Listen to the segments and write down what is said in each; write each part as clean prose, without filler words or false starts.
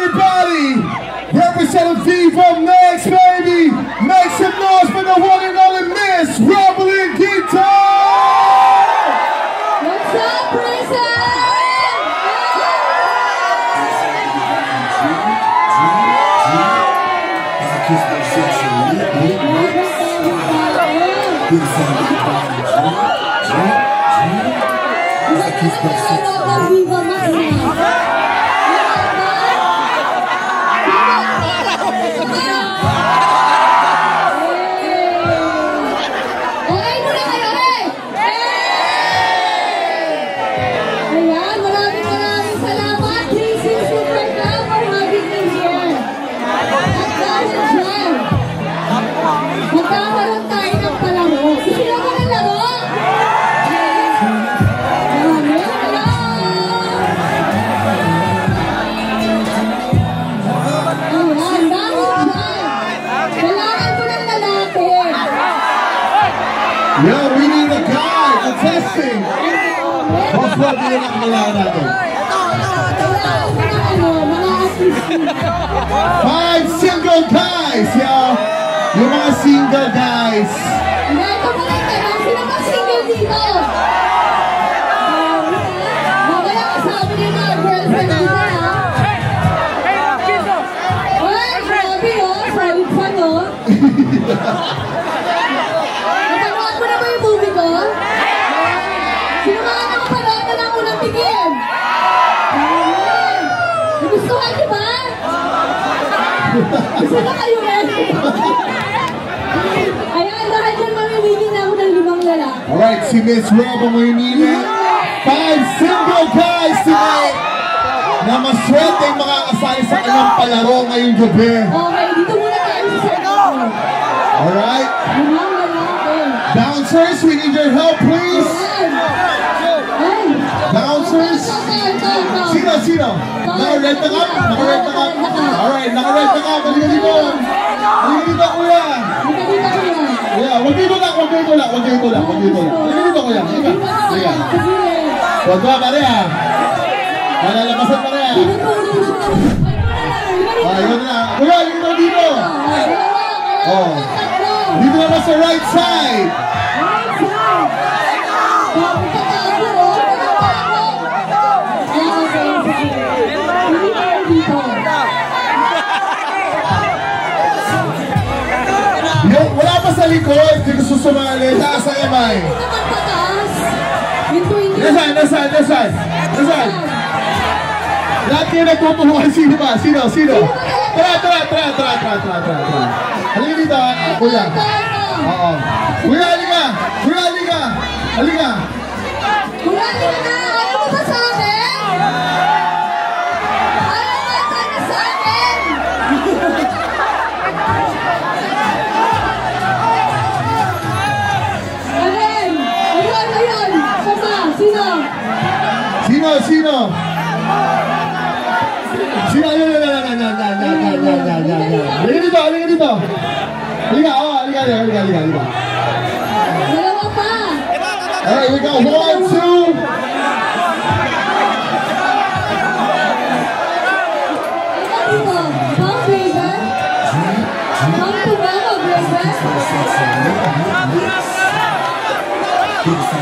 everybody. Representing Viva Max, baby. Make some noise for the one and only Miss Rumbling Guitar. What's up, Prison? Viva Max. Yo, we need a guy for testing. What's what din ang kailangan natin? 5 single guys, yo. Yung mga single guys. Ito mo lang tayo. Sino ba single dito? Mamaya kasabi niyo mga girlfriend dito, ha? Ay, grabe, oh. Solid fan, oh. Napanood mo na ba yung movie ko? Sino mga nakapanood na ng unang tingin? Nagustuhan niyo ba? Gusto na kayo, eh? Ayan, dahil dyan mamimili na ako ng 5 lalaki. Alright, si Miss Rob ang mamimili. 5 single guys tonight na maswerte yung makakasali sa kanyang palaro ngayong gabi. Okay, dito muna tayo sa sarap. Alright? 5 lalaki. Bouncers, we need your help, please. Ay! Bouncers. Sino? Naka-red na ka? Naka-red na ka? Alright, naka-red na ka. Halika dito. Halika dito, kuya. Kuya, wag dito lang. Halika dito, kuya. Halika. Wag ba, pare, ha? Malalabasan, pare, ha? Ayun na. Kuya, halika dito. Oh. Dito naman sa right side. Wala pa sa likod, hindi gusto sumali. Taas ang kamay. Nasaan? Lahat kayo nagtutulungan. Sino ba? Sino? Tara. Halika dito, kuya. Oo. Kuya, halika. Halika na. Ayaw mo ba sa akin? Ayaw mo ba sa akin? Ayun. Sino? Halika dito. Halika. Dalawa pa. Alright, we got 1, 2.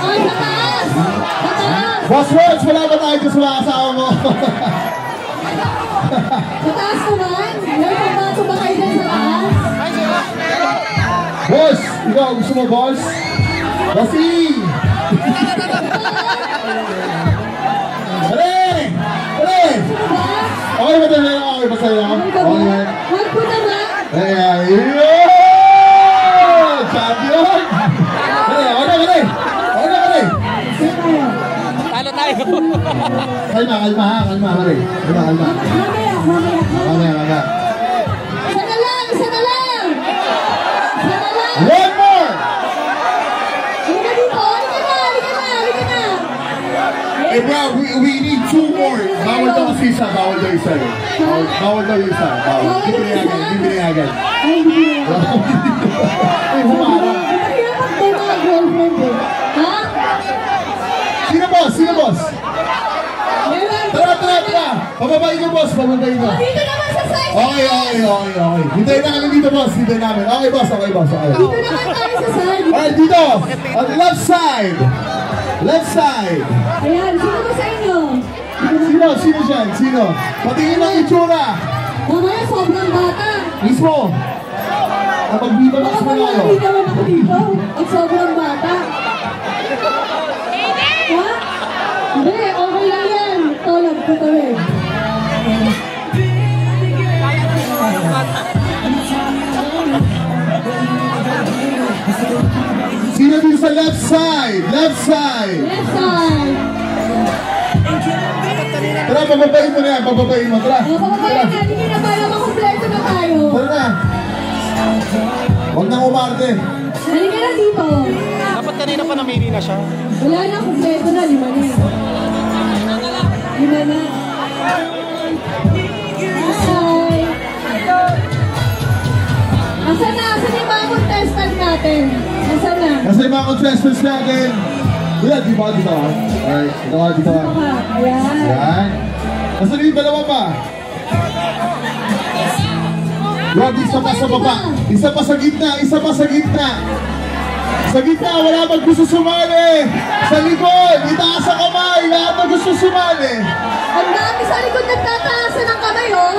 Ay, mataas! Boss Words, wala ba tayo sa mga asawa mo? Mataas naman? May pagbato ba kayo dyan sa taas? Boss, ikaw gusto mo, boss? Bossing! Dali! Okay ba tayo? Okay ba sa'yo? Okay. Huwag po naman! Champion! Okay. Talo tayo. Kalma, Kalma. Mamaya. Isa na lang! One more! Halika dito! Halika na! Hey bro, we need 2 more. Bawal daw kasi isa. Bawal daw isa. Hindi agad. Ay, hindi na. Ay, humarang. Hirap tayo mga girlfriend, eh. Ha? Sino boss? Meron. Tara! Pababain ka, boss. Pababain ka. Dito naman sa side. Okay. Hintayin namin dito, boss. Hintayin namin. Okay, boss. Okay. Dito naman tayo sa side. Alright, dito. On the left side. Left side. Ayan, sino ba sa inyo? Sino siya? Sino? Patingin ng itsura. Mamaya, sobrang bata. Mismo. Kapag-biba na Baka sa wala mga. hindi naman ako dito. At sobrang bata. Ha? Hindi, okay lang yan. Tolag ko to eh. Sino din sa left side? Left side. Left side. Tara, pababain mo na yan. Pababain mo. Tara. O, papapayan na. Hindi na tayo. Makumpleto na tayo. Tara na. Huwag nang umarte. Halika na dito. Dapat kanina pa namili na siya. Wala na, kumpleto na. 5 na. 5 na. Hi. Asan na? Asan yung mga contestant natin? Asan na? Kasi yung mga contestants natin. Kuya, dito ka. Alright, dito ka. Dito ka. Ayan. Yan. Nasaan yung dalawa pa? Rob, isa pa sa baba. Isa pa sa gitna. Sa gitna, wala pag gusto sumali. Sa likod, itaas ang kamay. Lahat na gusto sumali. Ang dami sa likod nagtataasan ng kamay, oh.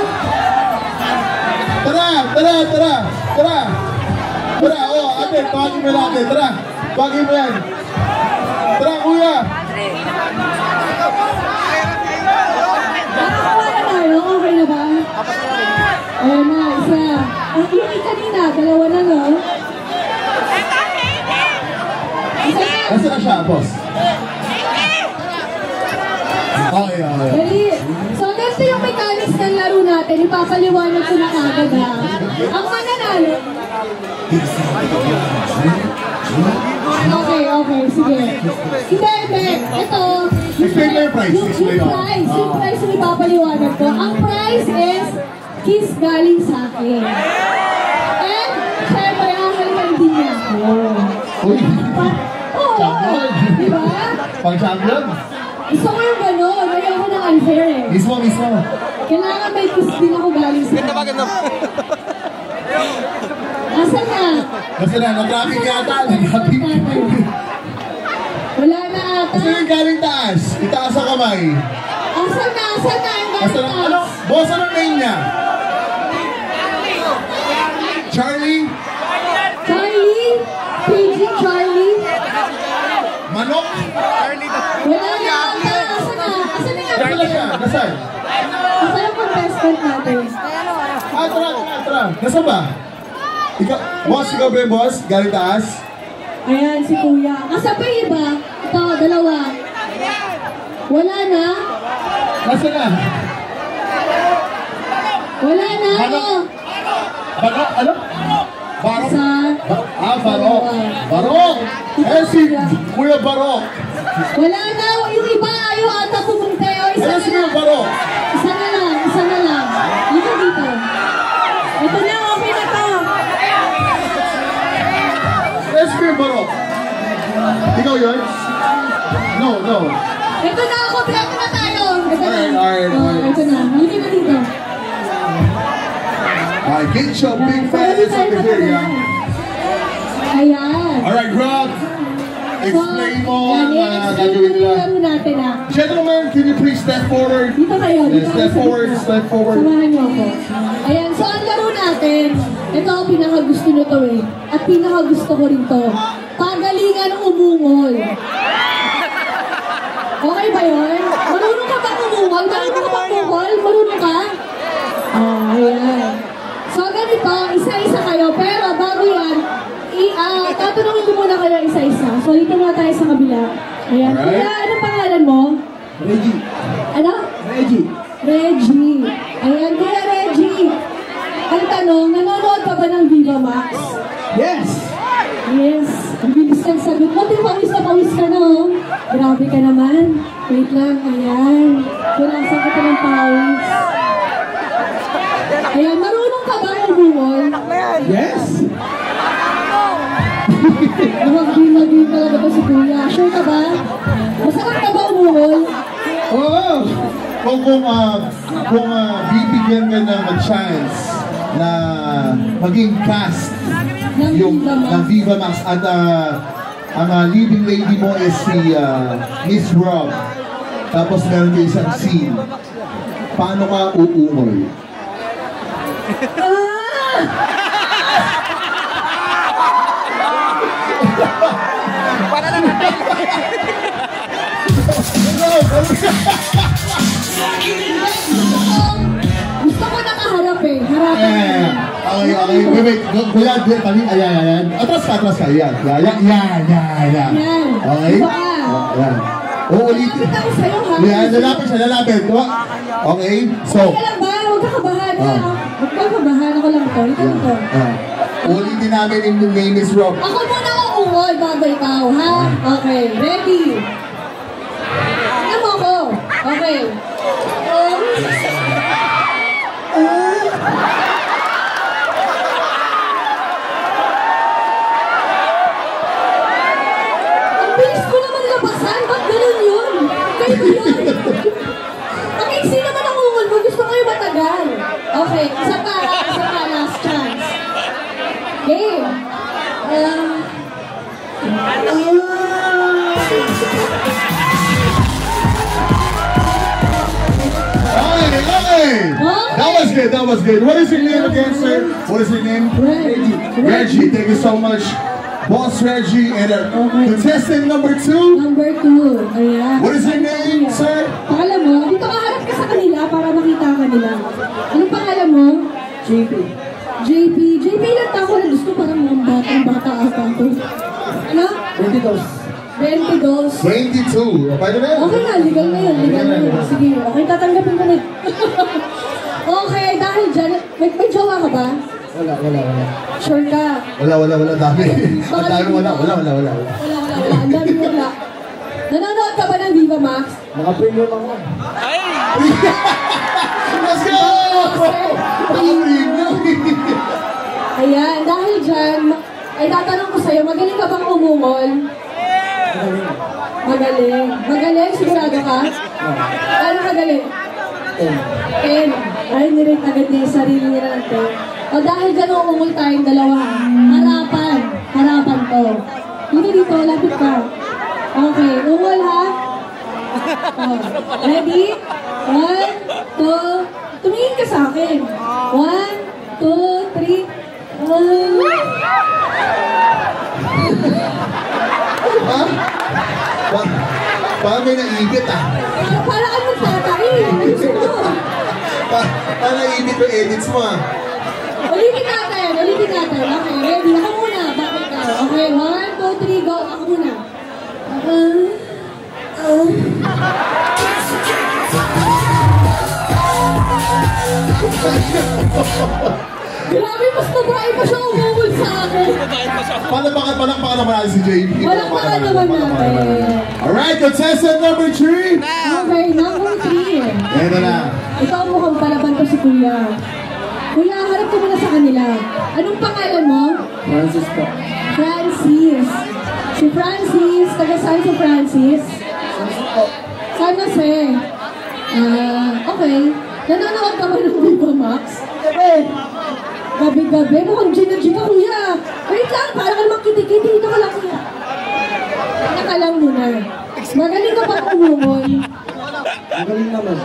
Tara, oh, ate, tawagin mo natin. Tara, tawagin mo yan. Tara, kuya. Nakakuha na tayo. Okay na ba? Ayan na, isa. Ang yung kanina, 2 na, no? Nasaan na siya, boss? Okay. Dali. So, ganito yung mechanics ng laro natin. Ipapaliwanag ko na kagad, ha? Ang mananalo. Okay, sige. Hindi. Ito. Explain mo yung price. Yung price yung ipapaliwanag ko. Ang price is kiss galing sa akin. And, syempre, ahalman din niya ako. Uy, Oo, diba? pang-champion. Gusto ko yung gano'n. Ayoko ng unfair eh. Mismo. Kailangan may kiss din ako galing sa akin. Asan na? Kasi na-traffic yata. Nag-traffic. Wala na ata. Kasi yung galing taas. Itaas ang kamay. Asan na? Ang galing Ano? taas? Boss, anong name niya? Charlie? Charlie? PG Charlie? Manok? Wala na ata. Asan na? Asan na nga? Wala siya. Nasaan? Asan yung contestant natin? Tara. Nasaan ba? Ikaw ba yung boss? Galing taas? Ayan, si Kuya. Asan pa yung iba? Ito, 2. Wala na? Nasaan na? Wala na ako. Barok? Ano? Barok? Isa. Barok! Si Kuya Barok. Wala na. Yung iba ayaw ata pumunta. O, isa Si Kuya na lang. Barok. Isa na lang. Dito. Ito na, okay na to. Si Kuya Barok. Ikaw yun? No. Ito na ako, black na tayo. Ito na. Alright. Ito na. Halika na dito. Alright, get your big fat ass over here, yeah? Ayan. Alright, Rob. Explain mo ang explain gagawin mo nila. yung laro natin, ah. Gentlemen, can you please step forward? Dito kayo. Yes, step forward. Samahan niyo ako. Ayan, so ang laro natin, ito ang pinakagusto nyo to eh. At pinakagusto ko rin to. Pagalingan umungol. Okay ba yun? Marunong ka bang umungol? Marunong ka bang umungol? Marunong ka? Ayan. So ganito, isa-isa kayo. Pero bago yan, tatanungin ko muna kayo isa-isa. So dito muna tayo sa kabila. Ayan. Alright. Kuya, anong pangalan mo? Reggie. Ano? Reggie. Reggie. Ayan, Kuya Reggie. Ang tanong, nanonood ka ba ng Viva Max? Yes. Yes. Ang bilis kang sagot. Buti pawis ka na, oh. Grabe ka naman. Wait lang, ayan. Pulasan ka ng pawis. Ayan, marunong ka ba umungol? Yes. Lumag-din talaga ba si Kuya? Sure ka ba? Masarap ka ba umungol? Oo. kung bibigyan ka ng chance na maging cast ng Viva Max at ang leading lady mo is si Miss Rob, tapos meron ka isang scene, paano ka uungol? Gusto ko nakaharap eh. Harapin. Okay. Wait. Kuya, ayan. Atras ka. Yan. Yan. Okay? Iba ka. Yan. Uulitin. Lapit ako sa'yo ha. Yan, lalapit. Okay, so. Okay lang ba? Huwag ka kabahan. Huwag ka kabahan. Ako lang to. Ikaw ito. Uulitin namin yung name is Rob. Ako muna uungol bago ikaw, ha? Okay, ready? Ano mo ako? Okay. Ang bilis ko naman labasan. Ba't ganun yun? Kayo ba yun? Ang iksi naman ang ungol mo. Gusto ko yung matagal. Okay, isa pa. Last chance. Game. Okay. That was good. What is your name again, sir? What is your name? Reggie. Thank you so much, Boss Reggie. And contestant number 2. Number 2. Ayan. What is your name, sir? Pangalan mo? Dito ka harap ka sa kanila para makita ka nila. Anong pangalan mo? JP. JP, ilang taon ko na gusto parang mga bata ata ko. Ano? 22. By the way. Okay na, legal na yun. Sige, okay, tatanggapin ko na. Okay, dahil dyan, may jowa ka ba? Wala. Sure ka? Wala, dami. Ang dami wala. Ang dami wala. Nanonood ka ba ng Viva Max? Naka-premium ako. Let's go! Naka-premium. Ayan, dahil dyan, ay tatanong ko sa'yo, magaling ka bang umungol? Magaling? Sigurado ka? Ano kagaling? 10. Ay, nirate agad niya yung sarili niya ng 10. O dahil dyan umungol tayong dalawa. Harapan to. Dito, lapit ka. Okay, ungol ha? Ready? 1, 2, tumingin ka sa akin. 1, 2, 3. Ha? Parang may naibit Para ka magtatain. Parang naibit yung edits mo Ulitin natin. Okay, ready? Ako muna. Bakit ka? Okay, 1, 2, 3, go. Ako muna. Grabe, mas babae pa siya umungol sa akin. Palakpakan naman natin si JP. Palakpakan naman natin. Alright, contestant number 3. Okay, number 3. Ito na. Ito ang mukhang palaban ko si Kuya. Kuya, harap ko muna sa kanila. Anong pangalan mo? Francis po. Francis. Si Francis. Taga-saan si Francis? San Jose. Okay. Nanonood ka ba ng Viva Max? Gabi-gabi. Mukhang G ka, Kuya. Wait lang, parang ka naman kitikiti. Dito ka lang, Kuya. Naka lang muna. Magaling ka pang umungol. Magaling naman.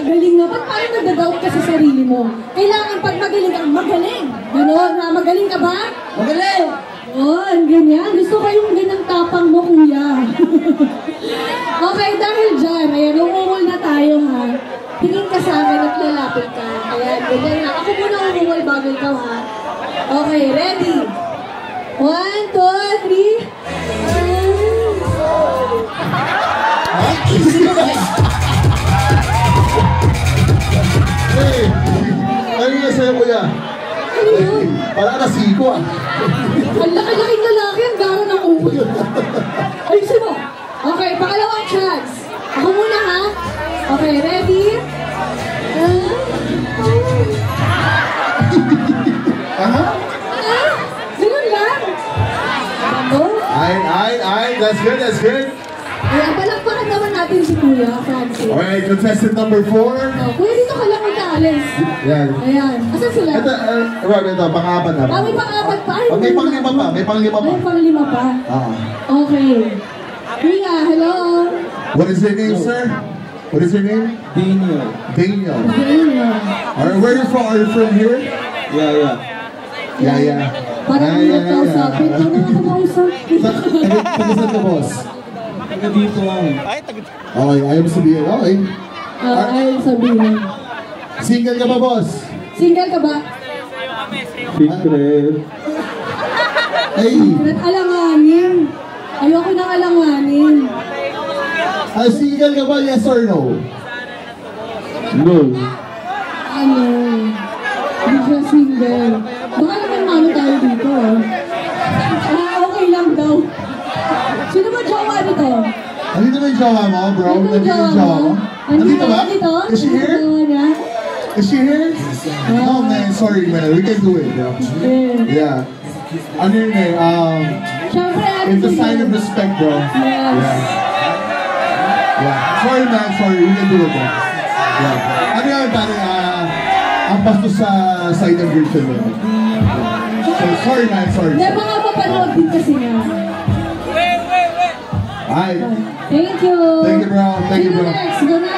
Magaling na. Ba't parang nagda-doubt ka sa sarili mo? Kailangan pag magaling ka, magaling. Ganon, ha? Magaling ka ba? Magaling! Oo, ganyan. Gusto ko yung ganyang tapang mo, Kuya. Okay, dahil dyan, ayan, umungol na tayo, ha? Tingin ka sa akin at lalapit ka. Ayan, ganyan na. Ako muna umungol bago ikaw, ha? Okay, ready? 1, 2, 3. Hey, ano yung sa'yo, Kuya? Ano yun? Parang nasiko Ang laki-laking lalaki, ang gara ng ulo. Ayusin mo. Okay, pangalawang chance. Ako muna, ha? Okay, ready? Ganun lang. Ano? Ay, that's good. Ayan, palakpakan naman natin natin si Kuya Francis. Alright, contestant number 4. Oh, Kuya, dito ka lang magkaalis. Yan. Ayan. Asan sila? Ito, pang-apat na. May pang-apat pa. Ay, May pang-lima pa, may pang-lima pa. May pang-lima pa. Okay. Kuya, hello. What is your name, sir? What is your name? Daniel. Daniel. Daniel. Alright, where are you from? Are you from here? Yeah. Yeah. Parang hindi ka usapin. Ano ka kausapin? Tagisan ka, boss. Taga dito lang. Ay, tagit. Okay, ayaw mo sabihin. Okay. Ayaw sabihin. Single ka ba, boss? Single ka ba? Secret. Ay, Alanganin. Ayoko nang alanganin. Single ka ba? Yes or no? No. Ano? Hindi siya single. Baka naman mano tayo dito. Okay lang daw. Sino ba jowa nito? Andito ba yung jowa mo, bro? Nandito Nandito yung jowa mo? Nandito ba? Nandito? Is she here? Is she here? No, man. Sorry, man. We can do it, bro. Yeah. Ano yun eh? Siyempre, It's a sign of respect, bro. Yes. Yeah. Sorry, man. Sorry. We can do it, bro. Yeah. Ano yan, pare? Ang bastos sa side ng girlfriend mo. So, sorry, man. Sorry. Hindi, baka mapanood din kasi nga. Hi. Thank you. Thank you, bro. Thank you, bro. Sino next? Go na.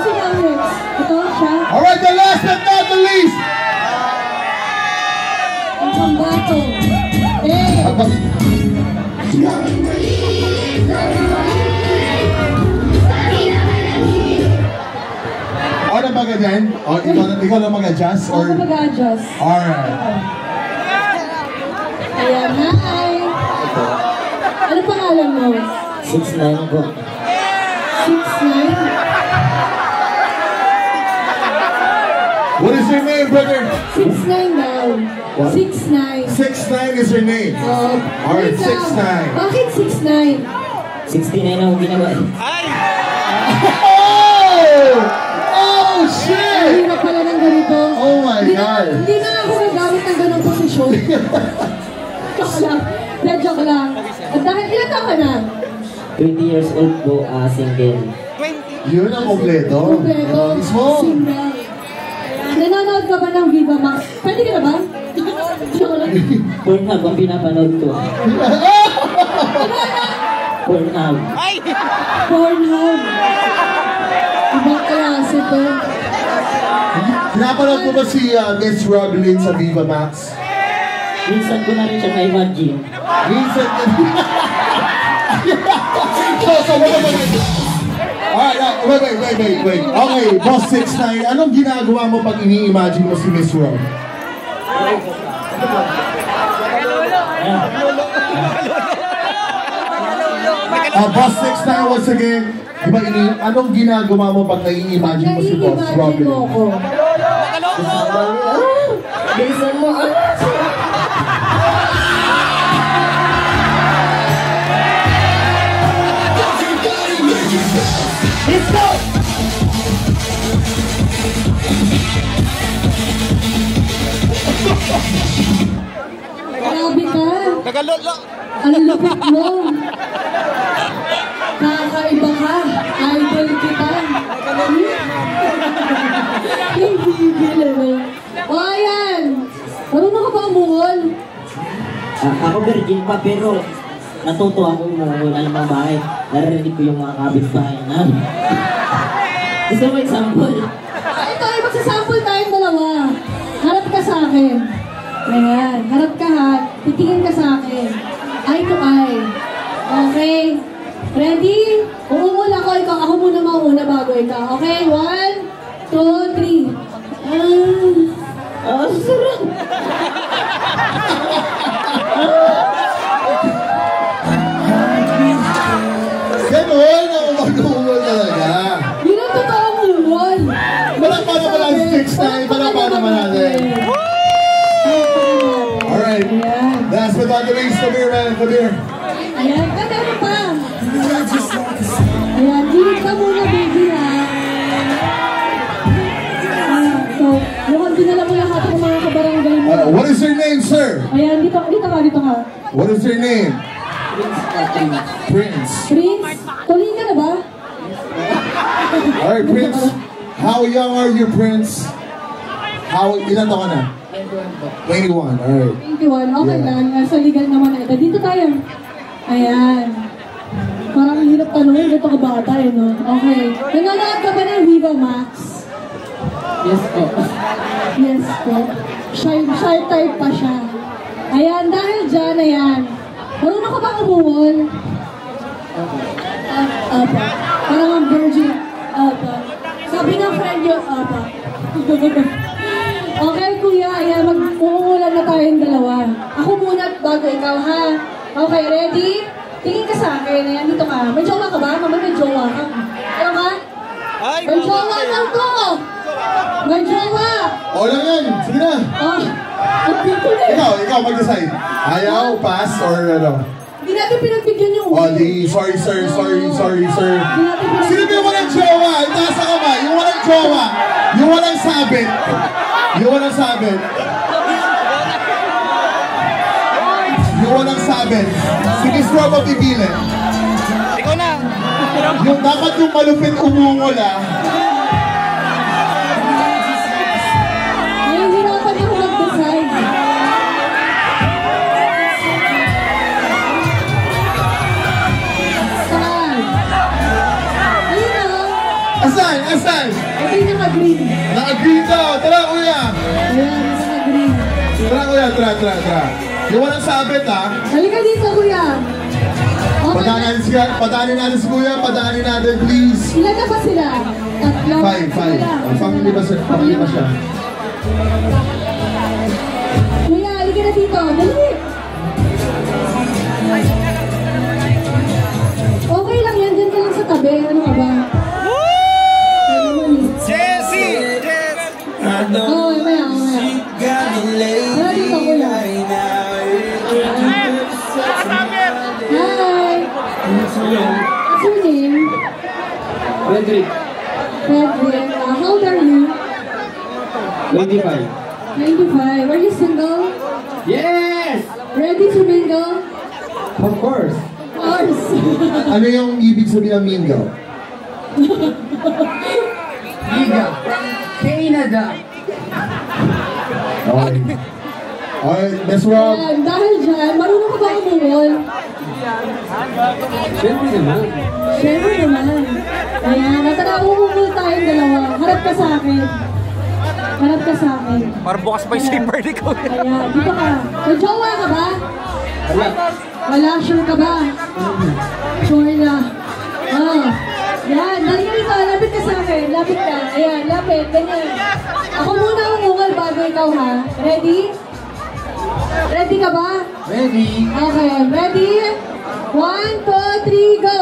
Sino ang next? Ito, siya. Alright, the last but not the least. Ang pambato. Ano ba ganyan? O, ikaw na mag-adjust? Or... Ako mag-adjust. Alright. Ayan, hi. Ano pangalan mo? 6'9" po. 6'9"? What is your name, brother? 6'9" daw. 6'9". 6'9" is your name. Oh, Alright, wait lang. 6'9". Bakit 6'9"? 69 ako ginawa. Ay! Oh! Oh, Ang shit! hirap pala ng ganito. Oh my God. Hindi na ako gagamit ng ganong posisyon. Joke lang. Na joke lang. At dahil ilan taon ka na? 20 years old po, single. 20. Yun ang kompleto. Kompleto. Mismo. Single. Nanonood ka ba ng Viva Max? Pwede ka na ba? Joke lang. Pornhub ang pinapanood ko. Pornhub. Ay! Pornhub. Ibang klase to. Pinapanood mo ba si Miss Roblin sa Viva Max? Minsan ko na rin siya na-imagine. Minsan ka So, wait. Okay, Boss 6'9", anong ginagawa mo pag ini-imagine mo si Miss Rob? Boss 6'9", once again, diba anong ginagawa mo pag nai-imagine mo si Boss Nai-imagine mo Roblin? ako. Bilisan mo, Let's go! Grabe ka. Nagalolo. Ang lupit mo. Kakaiba ka. Idol kita. Hindi. O ayan. Marunong ka ba umuhol? Ako virgin pa pero natuto ako umuhol. Alam mo bakit? Narinig ko yung mga kapitbahay na. Gusto mo example? Ito ay magsasample tayong dalawa. Harap ka sa akin. Ayan. Harap ka ha. Titingin ka sa akin. Eye to eye. Okay? Ready? Uungol ako. Ikaw. Ako muna mauna bago ikaw. Okay? 1, 2, 3. Sarap! Ganun, ako mag-uungol talaga. Yun ang totoong ungol. Palakpan naman ang 6'9", palakpan naman natin. Alright, Ayan. last but not the least, come here, man, come here. Ayan. Ano pa? Ayan. Dinig ka muna, baby, ha? So, mukhang dinala mo lahat ng mga kabarangay mo. What is your name, sir? Ayan, dito ka. What is your name? Prince. Prince? Alright, Prince. How young are you, Prince? Ilan taon ka na? 21, alright. 21, okay Yeah. lang. Nasa legal naman ito. Dito tayo. Ayan. Parang hirap tanongin, ito ka bata eh, no? Okay. Nanonood ka ba ng Viva Max? Yes po. Yes po. Shy type pa siya. Ayan, dahil dyan, ayan. Marunong ka ba umungol? Apa. Parang ang virgin. Apa. Sabi ng friend yung apa. Okay, kuya. Ayan, mag-uungulan na tayong dalawa. Ako muna at bago ikaw, ha? Okay, ready? Tingin ka sa akin. Ayan, dito ka. May jowa ka ba? Mama, may jowa ka. Ayaw ka? Ay, May jowa lang ko! May jowa! O lang yan, sige na. Oh, ang dito na eh. Ikaw mag-decide. Ayaw, pass, or ano? Hindi natin pinagbigyan yung O di, sorry sir. Hindi natin pinagbigyan. Sino ba yung walang jowa? Itaas sa kamay. Yung walang jowa. Yung walang sabit. Yung walang sabit. Yung walang sabit. Si Miss Robo pipili. ikaw na. Yung dapat yung malupit umungol Nahihirapan ako mag-decide. Saan? Ayun o. Asan? Ito yung naka-green. Naka-green daw. Tara kuya. Ayan, naka-green. Tara kuya, tara. Yung walang sabit Halika dito, kuya. Okay. Padaanin natin si kuya. Padaanin natin please. Ilan na ba sila? Tatlo? Five. Family ba siya? Kuya, halika na dito. Dali. Okay lang yan. Diyan ka lang sa tabi. Ano ka ba? Jessie! Oo, mamaya. Tara dito, kuya. Hi! What's your name? Frederick, Frederick. How old are you? 25. 95. Are you single? Yes! Ready to mingle? Of course. Of course. Ano yung ibig sabihin ng mingle? Liga. Canada. Okay, Miss Rob. Ayan, dahil dyan, marunong ka ba umungol? Siyempre naman. Siyempre naman. Ayan, tara, umungol tayong dalawa. Harap ka sa akin. Parang bukas pa yung zipper ni Kuya. Ayan, dito ka. May jowa ka ba? Wala. Wala, sure ka ba? Sure na. Oh. Yan, dali ka dito. Lapit ka sa akin. Lapit ka. Ayan, lapit. Ganyan. Ako muna umungol bago ikaw, ha? Ready? Ready ka ba? Ready. Okay, ready? 1, 2, 3, go!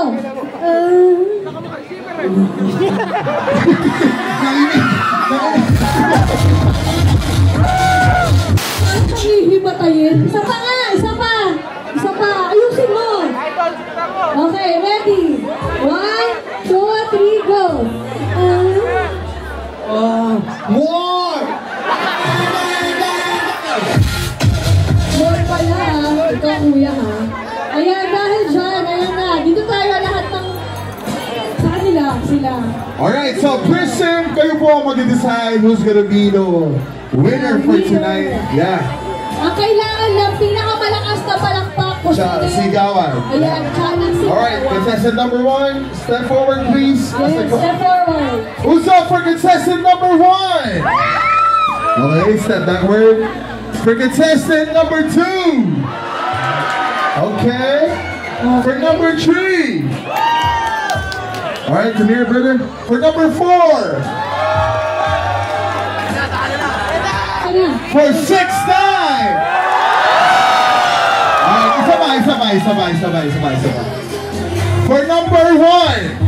Ano hihimatayin? Isa pa nga! Isa pa! Ayusin mo! Okay, ready? 1, 2, 3, go! More! More pala ha. Ikaw kuya ha. Ayan, dahil dyan, ayan na. Dito tayo lahat ng... Sa kanila, sila. Alright, so Christian, kayo po ang mag-decide who's gonna be the winner for tonight. Yeah. Ang kailangan lang, pinakamalakas na palakpak ko Sa sigawan. Ayan, challenge sigawan. Alright, contestant number 1, step forward please. Ayan, step forward. Who's up for contestant number 1? Okay, step backward. For contestant number 2. Okay. For number 3. Alright, come here, brother. For number 4. Ano? For 6th time. Alright, isa pa. For number 1.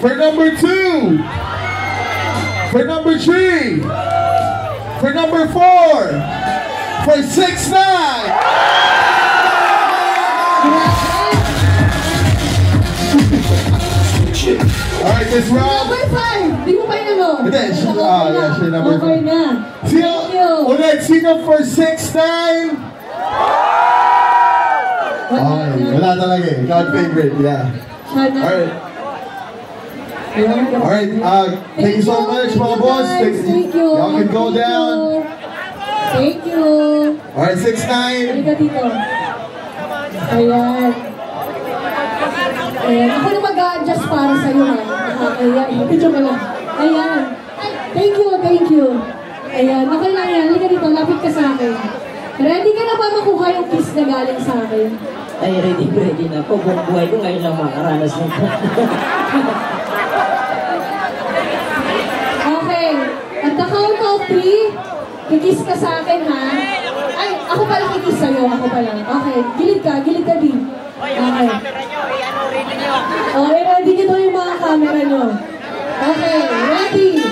For number 2. For number 3. For number 4. For 6th time. Alright, Miss Rob. Number 5. Di mo pa yun ano? Hindi, siya number Okay 5. na. Sino, ulit, sino for 6th time? Wala talaga eh. Ikaw ang favorite, yeah. Sana. Alright. Alright, thank you so much, mga boss. Thank you. Y'all can go down. Thank you. Alright, 6'9". Halika dito. Ayan. Ayan. Ako na mag-a-adjust para sa'yo, ha? Ayan. Picture ka lang. Ayan. Thank you, thank you. Ayan. Okay lang yan. Halika dito. Lapit ka sa akin. Ready ka na ba makuha yung kiss na galing sa akin? Ay, ready na ako. Buong buhay ko ngayon lang makaranas nito. Okay. At the count of 3, kikiss ka sa akin, ha? Ay, ako pala kikiss sa'yo. Ako pala. Okay. Gilid ka din. Okay. Okay, ready nyo daw yung mga camera nyo. Okay, ready?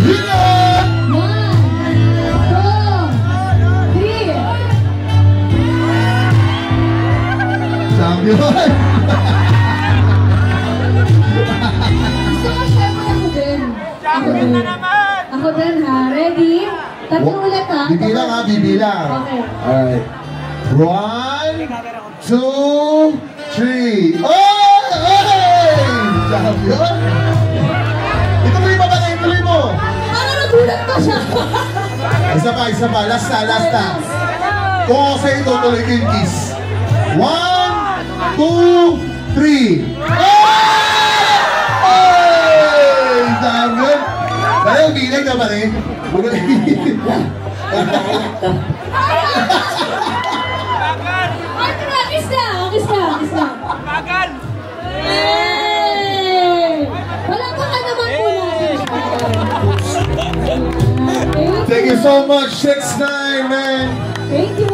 1, 2, 3. Champion! So, syempre ako din. Ako din, ha? Ready? Tatlo ulit, ha? Bibilang, ha? Bibilang. Okay. Alright. 1, 2, 3. Oh! Hey! Champion! Ituloy mo ba na? Ituloy mo! Ano, nagulat pa siya? Isa pa. Last na. Kung ako sa'yo, tutuloy ko yung kiss. 1, 2, 3. Hey! Champion! Kaya umilag ka pa rin. Kiss na. Hey! Walang baka naman po natin. Thank you so much, 6'9", man. Thank you.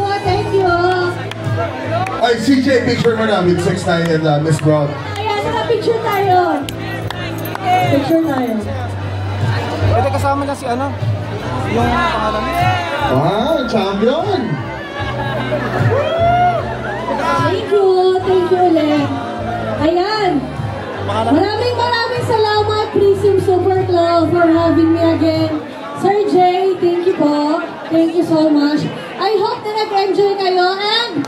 Ay, CJ, picture mo na with 6'9" and Miss Brown. Ayan, naka-picture tayo. Pwede kasama na si ano? Yung pangalan niya. Wow, champion! Thank you ulit. Ayan. Maraming salamat, Prism Super Club, for having me again. Sir Jay, thank you po. Thank you so much. I hope na nag-enjoy kayo, and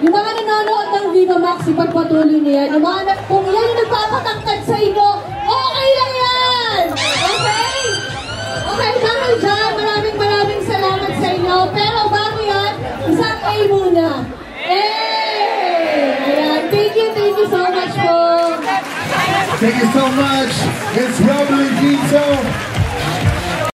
yung mga nanonood ng Viva Max, ipagpatuloy niya yan. Yung mga kung yan yung nagpapatangkad sa inyo, okay lang yan! Okay? Okay, dahil dyan, maraming salamat sa inyo. Pero bago yan, isang A muna. Ayan, thank you so much po. Thank you so much, Miss Robin Gito.